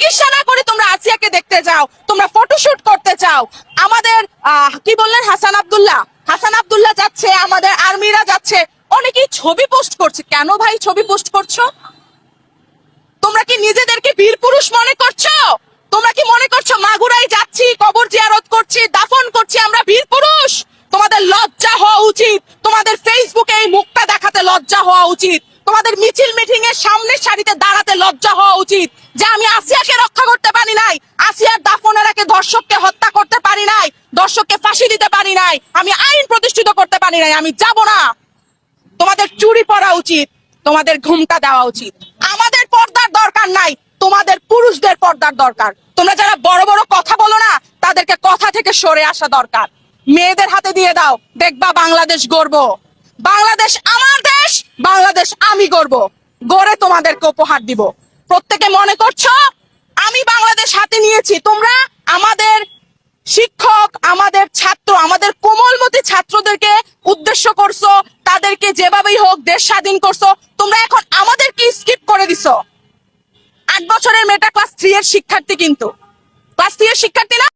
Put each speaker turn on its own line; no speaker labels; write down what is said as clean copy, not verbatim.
চিকিৎসা না করে তোমরা আসিয়াকে দেখতে যাও, তোমরা ফটোশুট করতে চাও। আমাদের কি বললেন হাসান আব্দুল্লাহ যাচ্ছে, আমাদের আর্মিরা যাচ্ছে, অনেকেই ছবি পোস্ট করছে। কেন ভাই ছবি পোস্ট করছো? তোমরা কি নিজেদেরকে বীর পুরুষ মনে করছো? তোমরা কি মনে করছো মাগুরাই যাচ্ছি, কবর জিয়ারত করছি, দাফন করছি, আমরা বীর পুরুষ? তোমাদের লজ্জা হওয়া উচিত। তোমাদের ফেসবুকে এই মুখটা দেখাতে লজ্জা হওয়া উচিত। তোমাদের মিছিল মিটিং এর সামনের সারিতে দাঁড়াতে লজ্জা হওয়া উচিত যে আমি আসিয়াকে রক্ষা করতে পারি নাই, আসিয়ার দাফনের আগে ধর্ষককে হত্যা করতে পারি নাই, ধর্ষককে ফাঁসি দিতে পারি নাই, আমি আইন প্রতিষ্ঠিত করতে পারি নাই, আমি যাব না। তোমাদের চুরি পরা উচিত, তোমাদের ঘুমটা দেওয়া উচিত। আমাদের পর্দার দরকার নাই, তোমাদের পুরুষদের পর্দার দরকার। তোমরা যারা বড় বড় কথা বলো না, তাদেরকে কথা থেকে সরে আসা দরকার। মেয়েদের হাতে দিয়ে দাও, দেখবা বাংলাদেশ গড়বো। বাংলাদেশ আমার দেশ, বাংলাদেশ আমি গড়বো, গড়ে তোমাদেরকে উপহার দিব। প্রত্যেকে মনে করছো আমি বাংলাদেশ হাতে নিয়েছি, তোমরা আমাদের শিক্ষক, আমাদের ছাত্র, আমাদের কোমলমতি ছাত্রদেরকে উদ্দেশ্য করছো, তাদেরকে যেভাবেই হোক দেশ স্বাধীন করছো। তোমরা এখন আমাদেরকে স্কিপ করে দিছো। 8 বছরের মেয়েটা ক্লাস 3 এর শিক্ষার্থী, কিন্তু ক্লাস 3 এর শিক্ষার্থী না।